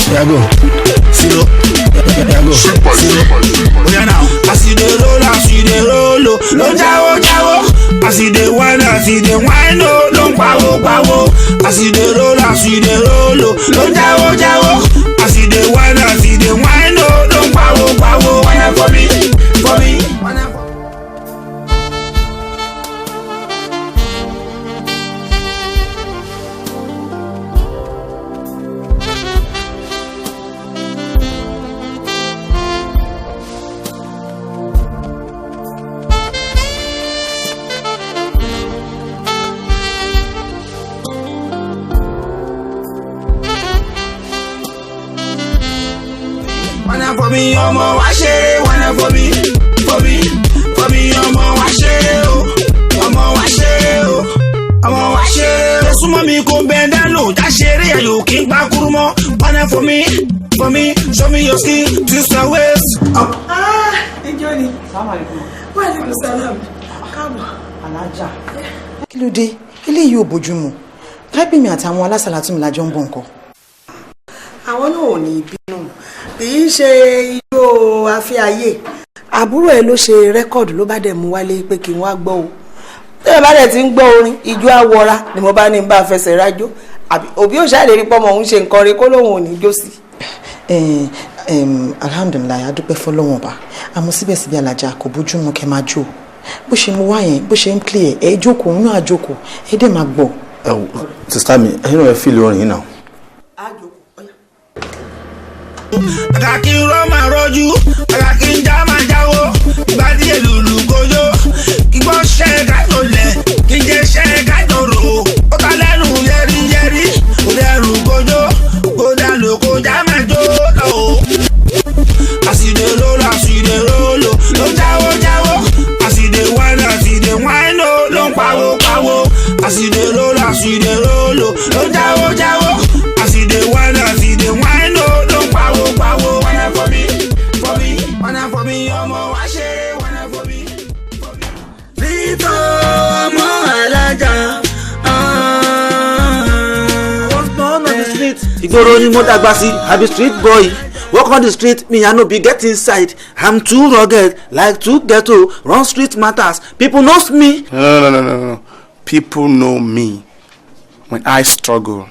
There go. Zito. There go. Zito. Oh yeah now. I see the roll, don't jawo. I see the wine, oh, don't powo. I see the roll, don't jawo. I see the wine, oh, don't powo. Wine for me. For me, ọmọ wa ṣeré, wanna for me, ọmọ wa ṣeré o, ọmọ wa ṣeré. Súnmọ́ mi kò bẹ́ẹ̀ dánù, já ṣeré ẹ̀yọ̀ kí n gbá kúrú mọ́. Wanna for me, show me your skin, twist your waist. Ẹjọ́ ni. Wa alaikum salam. Káàbọ̀. Alhaja. Kí ló dé? Eléyìí ò bójúmu. Káìpé mi àtàwọn alásàlátù mi lájọ ń bọ̀ nǹkan. Àwọn náà ò ní bínú. Kì í ṣe ijó afẹ́ayé. Àbúrò ẹ̀ ló ṣe rẹ́kọ̀dù ló bá dẹ̀ mú wálé pé kí n wá gbọ́ o. Tẹ́lẹ̀ bá dẹ̀ ti ń gbọ́ orin ijó àwọra ni mo bá ní bá fẹsẹ̀ rájó. Òbí ò ṣàlérí pọ́mọ òun ṣe nǹkan rí kó lóun ò ní jó sí. Alhamdulilayi adúpẹ́ fọlọ́wọ́n ọba àmọ́ síbẹ̀síbẹ̀ Alhaja kò bójúmu kẹ́ máa jó bó ṣe mú wá yẹn bó ṣe ń play ẹ̀ jókòó òun náà jókòó ẹ̀ dẹ̀ máa gbọ́. Sista mi ẹ̀yin náà ẹ fíìlì orin yìí náà. Àkàkí rọ́mà rọ́jú, àkàkí ń já máa jáwó, ìgbàdí èlùlù kojó, ìgbọ́ ṣẹ́ kájọ lẹ̀, kí n jẹ́ ṣẹ́ kájọ rò, ó ta lẹ́nu yẹ́rí, kò lẹ́rù kojó, kó dá lò kó já máa jó lọ. Àsìdè rólò, ló ń jáwó, àsìdè wáìnì ló ń pawó, àsìdè rólò, ló ń jáwó, àsìdè wáìnì ló ń pawó. Wanna for me, ọmọ wa ṣeré, wanna for me. Zito Omo Alhaja. I was born on the street. Ìgboro ni mo dàgbà sí, I be street boy. Walk on the street, me I no be get inside. I'm too rugged, like too ghetto. Run street matters, people knows me. No. People know me when I struggle.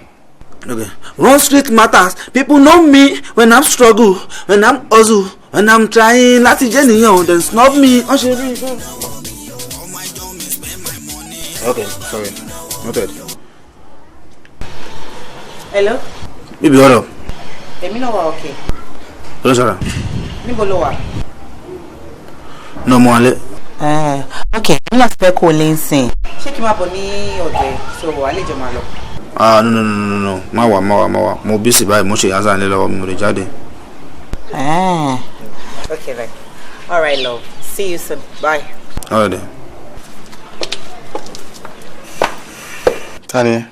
Okay. Run street matters, people know me when I'm struggle, when I'm hustle, when I'm trying. Láti jẹ́ nìyẹn, then snub me. Okay, sorry. Noted. Hello. Bíbí ọ̀rọ̀. Èmi náà wà okay. Ló sọ̀rọ̀. Níbo ló wà? No mo alẹ́. Okay, mo náà fẹ́ kó o lè ń sìn. Ṣé kí n máa bọ̀ ní ọ̀dọ̀ ẹ̀ so àlejò máa lọ? No. Má wà. Mo busy báyìí, mo ṣe yàrá nílẹ̀ lọ́wọ́ mi, mo lè jáde. Okay then. All right, love. See you soon. Bye. All right then. Tani.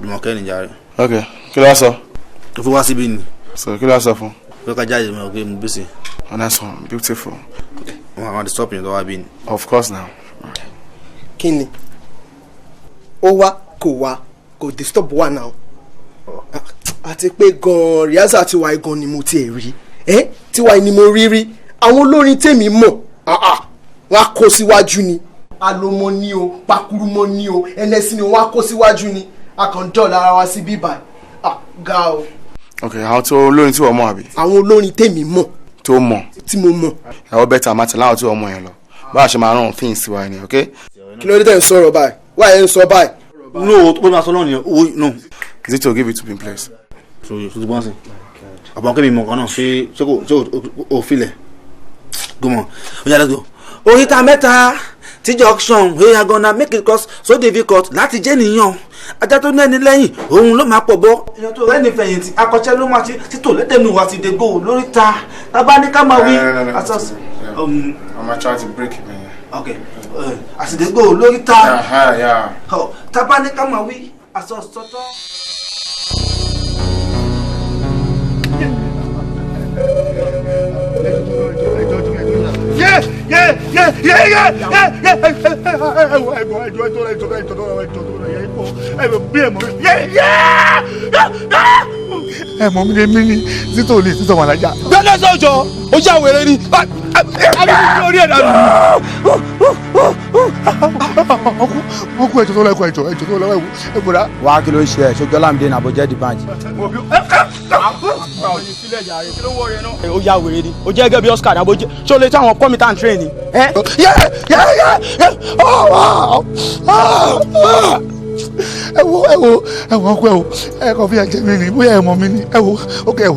Jùmọ̀kẹ́ ni jàre. Okay. Kí ló sọ? Tó fi wá síbí ni. So kí ló sọ fún? Pé ká jáde mo pé mo busy. Oh, that's one. Beautiful. Okay. Wọ́n máa stop yín tó wá bí ni. Of course now. Kí ni? Ó wá kò disturb wa now. Àti pé gan Riaza ti wá gan ni mo ti rí. Tiwa ni mo rí. Àwọn olórin tèmi mọ̀. Wọ́n kó síwájú ni. Alomo ni o, pakurumo ni o, ẹlẹ́sìn ni wọ́n kó síwájú ni. A kàn dọ̀la ara wa sí bíbá. Ga o. Okay, àwọn tó olórin tí wọ́n mọ̀ àbí? Àwọn olórin tèmi mọ̀. Tó mọ̀. Tí mo mọ̀. Àwọn bẹ́tà máa tẹ̀lé àwọn tí wọ́n mọ̀ yẹn lọ. Bá a ṣe máa rán things tiwa ni, okay? Kí ló dé tẹ̀ ń sọ̀rọ̀ báyìí? Why ẹ̀ ń sọ báyìí? No, tó máa sọ náà nìyẹn. No. Zito, give it to me, please. So you should bounce. Àbọ̀n kébì mọ̀ kan náà ṣé kò filẹ̀. Gbọ́mọ̀, ó yá let's go. Oríta mẹ́ta tí junction we are gonna make it cause so difficult láti jẹ́ nìyàn. Ajá tó ní ẹni lẹ́yìn òun ló máa pọ̀ bọ́. Èèyàn tó rẹ́ni fẹ̀yìntì akọ́ṣẹ́ ló máa ti títò lẹ́tẹ̀ẹ́nu wa ti dègbò lóríta. Tábà ní ká máa wí. I'm gonna try to break it, man. Okay. Àsìdégbò lóríta. Yeah. Tábà ní ká máa wí. Àsọ̀tọ̀. ẹ mọ̀ mi lè mí ní Zito ní Zito Omo Alhaja. bẹ́ẹ̀ sọ́jọ́ ó yà wèrè ni orí ẹ̀ dànù. wọ́n kú ẹjọ́ tó lọ́wọ́ ẹjọ́ tó lọ́wọ́ ẹ̀bùrà. wàá kí ló ń ṣe ẹ̀ ṣojú ọlámídé ní àbójẹ́ di báńkì. ó yà wèrè ni ó jẹ́ gẹ́gẹ́ bí Oscar àbójẹ́ ṣó lè tí àwọn kọ́mítà ń train ni. ẹ wo ọkọ ẹ kàn fi ẹ̀jẹ̀ mi ni bóyá ẹ mọ̀ mi ni ẹ wo ok ẹ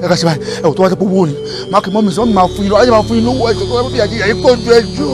ká ṣe báyìí ẹ wò tó wá tẹ owó ni má kì í mọ́ mi sọ mi máa fún yín lọ ayé máa fún yín lówó ẹjọ́ tó wá fi ẹ̀jẹ̀ yẹn kó ju ẹjọ́.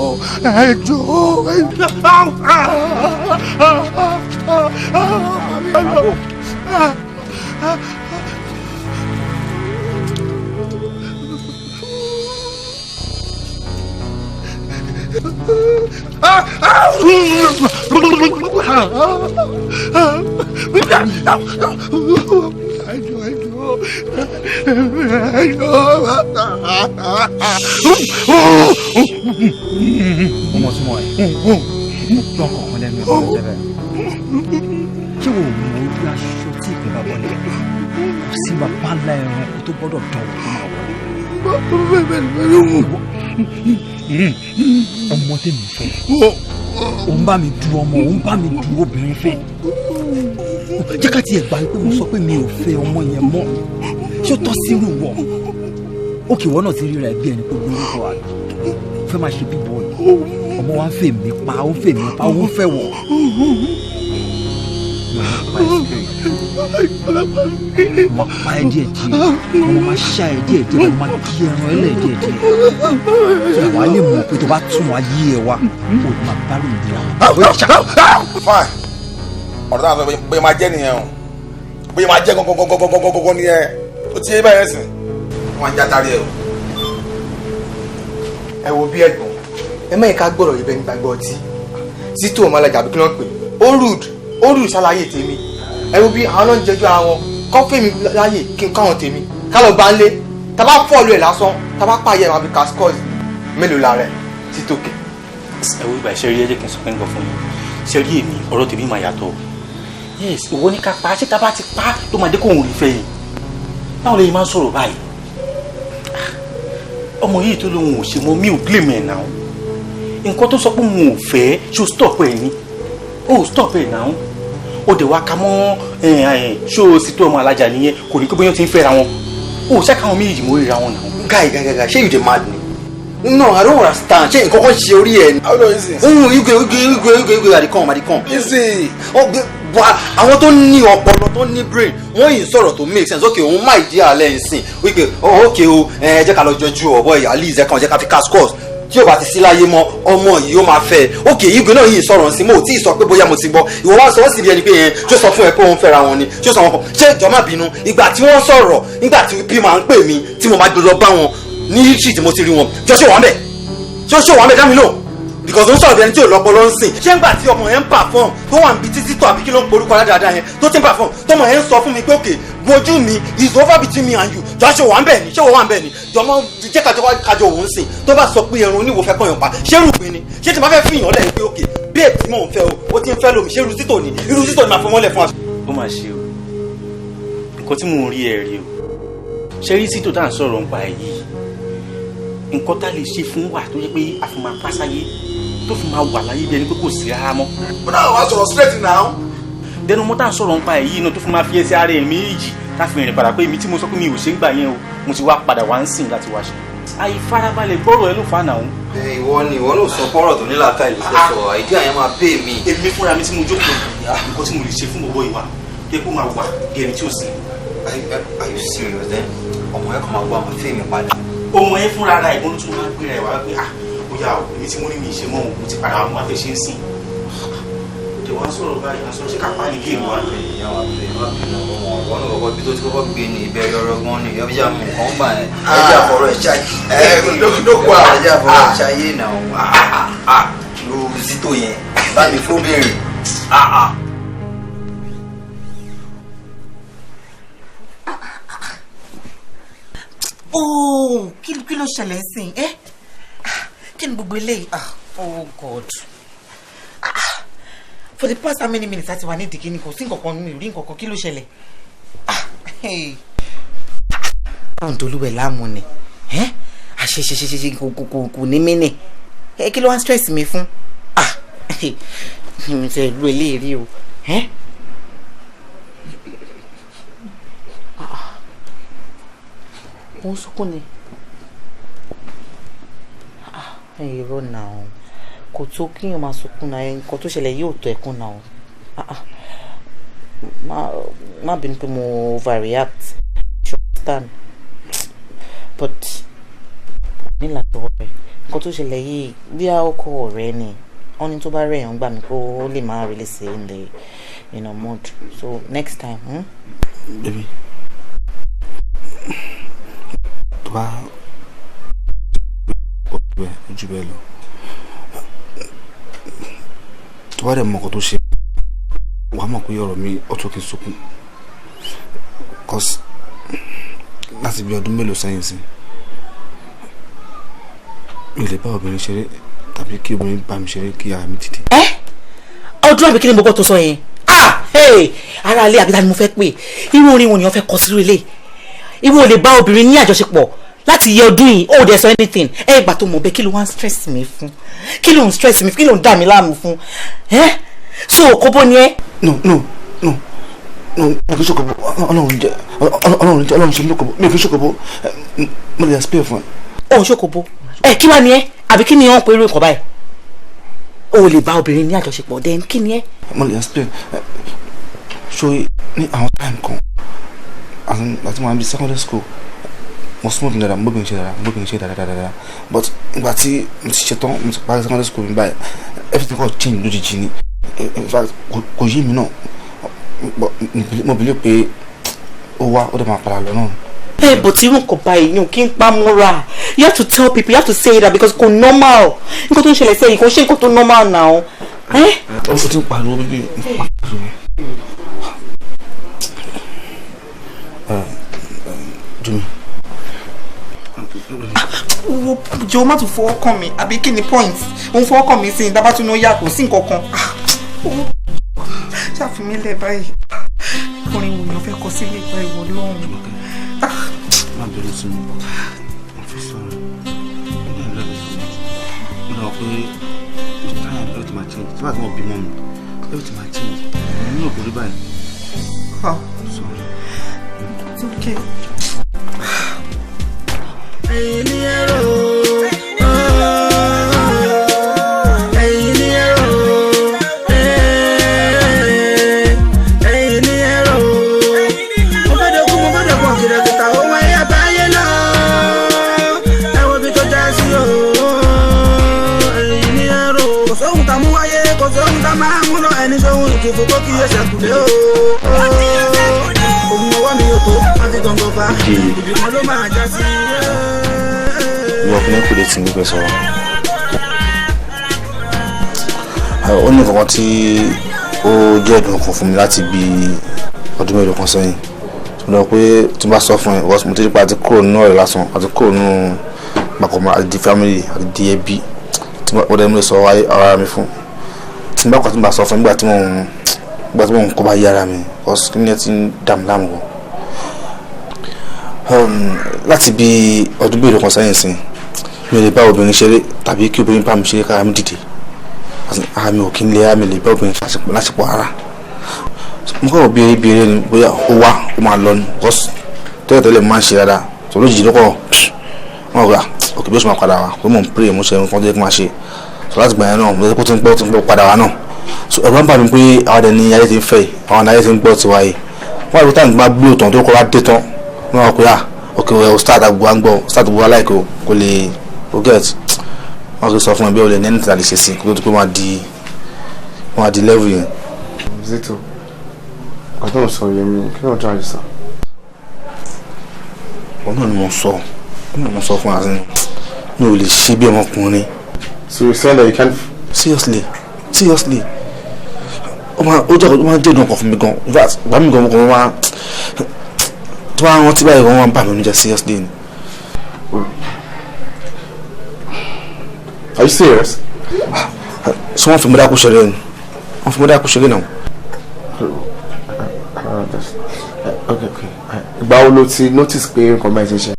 ọmọ tí mo rẹ̀ lọ́kàn kan lẹ́nu ẹ̀kọ́ tẹ́lẹ̀ ṣé wo mú orí aṣọ tí ìpín bá bọ́ lẹ̀ kò sí bàbá ńlá ẹranko tó gbọ́dọ̀ dánwò tó máa wọ̀ ọmọ tèmi fẹ́ òun bá mi du ọmọ òun bá mi du obìnrin fẹ́ jẹ́ ká tiẹ̀ gbà pé mo sọ pé mi ò fẹ́ ọmọ yẹn mọ́ ṣé ó tọ́ sírù wọ̀ òkè wọ́n náà ti rí rẹ̀ bí ẹni pé lórúkọ wa fẹ́ máa ṣe bíbọ̀ ọmọ wa ń fẹ́ mi pa ó ń fẹ́ mi pa ó ń fẹ́ wọ̀ mo pa ẹ díẹ̀ díẹ̀ mo máa ṣá ẹ díẹ̀ díẹ̀ mo máa kí ẹran ẹlẹ́ díẹ̀ díẹ̀ ṣe wàá lè mọ̀ pé tó bá tún wá yí ẹ wá o máa bá lóun bí wọn. fine ọ̀rọ̀ táwọn sọ bóyá máa jẹ́ nìyẹn o bóyá máa jẹ́ gọ́gọ́gọ́gọ́gọ́gọ́ nìyẹn ó ti yé báyẹn sìn wọ́n á já tari ẹ o. ẹ wo bí ẹ̀gbọ́n ẹ má yẹ ká gbọ́rọ̀ yìí bẹ́ẹ̀ ní gbàgbọ́ ọtí Zito Omo Alhaja àbí kí wọ́n pè ó rude ṣàlàyé tèmi ẹ wo bí àwọn náà ń jẹjú ara wọn kọ́fẹ́ mi láyè kí n káwọn tèmi ká lọ bá ń lé tá bá fọ́ọ̀lù ẹ̀ lásán tá bá pààyẹ àwọn àbíkà scores mélòó la rẹ̀ Zito kẹ. ẹ wo ibà ṣe rí ẹjẹ kí n sọ pé ń gbọ́ fún yín ṣe rí èmi ọ̀rọ̀ tèmi máa yàtọ̀ yes ìwọ ní ká pa ṣé tá bá ti pa ló máa dé kó òun rí fẹ́ yìí báwo lè máa ń sọ̀rọ̀ báyìí ọmọ yìí tó lóun ò ṣe mọ́ mi ò blame ẹ̀ náà nǹkan tó sọ pé òun ò fẹ́ ṣó stop ẹ̀ ní ó stop ẹ̀ náà ó dẹ̀ wá ka mọ́ ṣó Zito Omo Alhaja nìyẹn kò ní kó bóyá ti ń fẹ́ra wọn ó ṣáà káwọn méjì mọ́ ríra wọn náà. guy ṣé you dey mad ni. No, I don't understand. Ṣé nǹkan kan ṣe orí ẹ̀ ni. how long is it. Igwe àdìkan. easy. Àwọn tó ní ọpọlọ tó ní brain wọ́n yìí sọ̀rọ̀ tó make sense. Okay, òun máa ìdí àlẹ́ yìí sìn wípé okay o ẹ jẹ́ ká lọ jọjú ọ̀bọ ìyá alice ẹ̀ kan jẹ́ ká fi cast course tí o bá ti sí láyé mọ́ ọmọ yìí ó máa fẹ́ okay Igwe náà yìí sọ̀rọ̀ sí mo tí ì sọ pé bóyá mo ti gbọ́ ìwọ wá sọ wọ́n sì bí ẹni pé yẹn tí ó sọ fún ẹ pé òun fẹ́ra wọn ni tí ó sọ wọn kàn ṣé ìjọ má bínú ìgbà tí wọ́n sọ̀rọ̀ nígbà tí bí máa ń pè mí tí mo máa lọ bá wọn ní history tí mo ti rí wọn jọ ṣé wọ́n bẹ̀ ṣé wọ́n bẹ̀ dá mi lò because ó ń sọ̀rọ̀ bí ẹni tí ò lọ́pọ̀ ló ń sìn ṣé ńgbà tí ọmọ yẹn ń perform tó wà níbi títí tó àbí kí ló ń porúkọ aládàáda yẹn tó ti ń perform tọmọ yẹn ń sọ fún mi pé òkè gbojú mi is over between me and you jọ ṣé wọ́n bẹ̀ ni ṣé wọ́n wà bẹ̀ ni jọmọ jẹ́ kájọ òun sìn tó bá sọ pé ẹran oníwò fẹ́ kọyàn pa ṣé rúgbìn ni ṣé tí ma fẹ́ fi yàn lẹ́yìn pé òkè babe tí mò ń fẹ́ o ó ti ń fẹ́ lómi ṣé irú Zito ni máa fọmọ́ lẹ̀ fún wa. ó máa ṣe o nǹkan tí mò ń rí ẹ rí o ṣe rí Zito tá à ń sọ̀rọ̀ ń pa ẹ̀ yìí nǹkan tá lè ṣe fún wa tó yẹ pé a fi máa pásáyé tó fi máa wà láyé bí ẹni pé kò sí rárá mọ́. bọ́dà wàá sọ̀rọ̀ straight now. dẹnu mọ́ tá à ń sọ̀rọ̀ ń pa ẹ̀ yìí náà tó fi máa fi ẹsẹ̀ ara ẹ̀ méjì tá fi rìn padà pé èmi tí mo sọ pé mi ò ṣe ń gbà yẹn o mo ti wá padà wá ń sìn láti wá ṣe. àìfarabalẹ̀ gbọ́rọ̀ ẹ ló fa náà. ìwọ ló sọ fọ́rọ̀ tó nílà ká ìlú sọ àìdí àyẹn máa pè mí. èmi fúnra mi tí mo jókòó nǹkan tí mo lè ṣe fún gbogbo ìwà pé kó máa wà bí ẹni tí ò sí. Are you serious then? ọmọ ẹ kàn máa wá máa fẹ́ mi padà. ọmọ ẹ fúnra ara ìbọn tó máa gbéra ẹ wá pé bóyá èmi tí mo ní mi ṣe mọ́ òun ti padà mú afẹ́ ṣe ń sìn. òde wá sọ̀rọ̀ báyìí aṣọ ṣé kápá ní géèmù wa. wọn ní kọ́kọ́ bí tó ti kọ́kọ́ gbé ní ìbẹ̀rẹ̀ ọ̀rọ̀ gan ni ìyá bíjà mú nǹkan gbà ẹ̀ ẹ̀jẹ̀ àfọ̀rọ̀ ẹ̀ ṣáyé ẹ̀jẹ̀ àfọ̀rọ̀ ẹ̀ ṣáyé náà lu Zito yẹn bá mi fún bèrè. Oh, kí ló ṣẹlẹ̀ sí ẹ́ kí ni gbogbo eléyìí oh God for the past how many minutes láti wà ní ìdíkíní kò sí nǹkankan mi ò rí nǹkankan kí ló ṣẹlẹ̀ táwọn dolúwẹ̀ láàmú ni àṣeṣeṣeṣe kò ní mí nì kí ló wá stress mi fún mi ṣe ìlú eléyìí o wọ́n sunkún ni irọ́ náà kò tó kíyàn máa sunkún náà nǹkan tó ṣẹlẹ̀ yóò tó ẹkún náà má bínú pé mo overreact understand but nílà tó rẹ nǹkan tó ṣẹlẹ̀ yìí bí a ọkọ ọ̀rẹ́ ni wọ́n ní tó bá rẹ̀ yàn gbà mí kó ó lè máa release in the mood so next time. Baby tó bá ojú bẹ́ẹ̀ lọ tó bá dẹ̀ mọ̀ ọkọ̀ tó ṣe wàá mọ̀ pé ọ̀rọ̀ mi ọ̀tún kì í sunkún cause láti bí ọdún mélòó sẹ́yìn sí mi lè bá obìnrin ṣeré tàbí kí obìnrin bá mi ṣeré kí ara mi dìde. ọdún àbí kí ni mo gbọ́ tó sọ yẹn ara ilé àbíta ni mo fẹ́ pè irú orin wo ni wọ́n fẹ́ kọ sí ilé irú ò lè bá obìnrin ní àjọṣepọ̀ láti yẹ ọdún yìí ó dẹ̀ sọ anything ìgbà tó mọ̀ bẹ́ẹ̀ kí ló wá ń stress mi fún kí ló ń stress mi kí ló ń dà mí láàmú fún so kóbó ni ẹ. no mi kì í ṣòkòbó ọlọ́run ṣe mí lókòbó mi kì í ṣòkòbó mo lè spare fún ẹ. òun ṣòkòbó kí wàá ni ẹ àbí kí ni wọn pe irú nǹkan báyìí o lè bá obìnrin ní àjọṣepọ̀ then kí ni ẹ. mo lè spare so ní àwọn time kan àti mo máa bí secondary school mo smooth dáadáa mo bóbìnrin ṣe dáadáa but ìgbà tí mo ti ṣetán mo ti parí secondary school mi báyìí everything got change lójijì ni in fact kò yé mi náà mo believe pé ó wá ó dẹ̀ máa padà lọ náà. But irú nǹkan báyìí yóò kí n pa mọ́ra you have to tell people you have to say that because kò normal nǹkan tó ń ṣẹlẹ̀ sẹ́yìn kò ṣe nǹkan tó normal now. ó ti ń pariwo bíbí Jumi. jọ̀ọ́ má tún fọwọ́ kàn mí àbí kí ni point òun fọwọ́ kàn mí sí ní dábàá tún ní ó yàtọ̀ sí nǹkan kan ṣàfihàn lẹ̀ báyìí orin wo ni o fẹ́ kọ sílé ìgbà ìwọ lọ́hùn. má bẹ̀rẹ̀ sí mi mo fi sọ̀rọ̀ ní ẹ̀rọ mo lọ pé táyà everything ma change tí wàá tí wọ́n bímọ mi everything ma change mo ní òkúrí báyìí. It's okay. ẹ̀yin ni ẹ̀rọ ẹ̀yin ni ẹ̀rọ ẹ̀yin ni ẹ̀rọ mo fẹ́ dẹ́kun kìrẹ̀kìtà ohun ẹ̀yà báyé lọ ẹ̀wọ̀n bí tó já sí o ẹ̀yin ni ẹ̀rọ kò sóhun tá mú wáyé kò sóhun tá máa mú lọ ẹni sóhun ìkìfò kó kí ẹsẹ̀ kùlé o òun ọwọ́ mi yóò tó àti gbọ̀ngàn fa ìbímọ ló máa já sí ìwọ fún kò lè tì mí pẹ́ sọ̀rọ̀ ó ní kankan tí ó jẹ́ ìdùnnú kan fún mi láti bí ọdún mélòó kan sẹ́yìn mo lọ pé tí n bá sọ fún ẹ mo ti rí pa àti kúrò nínú ọ̀rẹ́ lásán àti kúrò nínú gbàgbọ́mọ àti di family àti di ẹbí tí wọ́n dẹ̀ mú lè sọ ara mi fún tí n bá kọ́ tí n bá sọ fún nígbà tí mo ń kó bá yí ara mi because kí ni ẹ ti ń dààmú láàmú wọ láti bí ọdún mélòó kan sẹ́yìn sí mi ò lè bá obìnrin ṣeré tàbí kí obìnrin bá mi ṣeré kára mi dìde ara mi ò kí n lè ara mi lè bá obìnrin láṣepọ̀ ara mo kọ́ bèrè ni bóyá ó wá ó máa lọ ni because tẹ́lẹ̀tẹ́lẹ̀ máa ń ṣe dáadáa tó lójijì lọ́kọ̀ wọn gbà òkè bí ó ṣe máa padà wá pé mò ń pray mo ṣe nǹkan tó yẹ kí n máa ṣe so láti gbà yẹn náà mo tó ń pẹ́ padà wá náà so ẹ̀rọ ń bà mí pé àwọn ẹni ayé ti ń fẹ́ àwọn ayé ti ń gbọ́ tiwa yìí wọ́n àbí táwọn ìgbà gbúrò tán tó kọ́ wá dé tán wọ́n wá pé òkè ẹ̀ start àgbò à ń gbọ́ start àgbò aláìkò kò lè o get wọ́n ti sọ fún ẹbí olè ní ẹni tí a lè ṣe sí kó tó pé wọ́n á di level yẹn. Zito ọdún sọ yẹn mi kí ló ń jáde sá. ọ̀nà ni mo sọ fún àṣẹ mi ò lè ṣe bí ọmọkùnrin. So you saying that you can't. seriously ó máa jẹ́ ìdùn ọkàn fún mi gan in fact bá mi gan ọmọkùnrin máa tó máa rántí báyìí wọ́n máa ń bà mí oníjẹ seriously ni. Are you serious? So wọ́n fi mú dákú ṣeré ni wọ́n fi mú dákú ṣeré náà. Okay. Ìgbà wo ló ti notice pé nǹkan báyìí ti ṣe?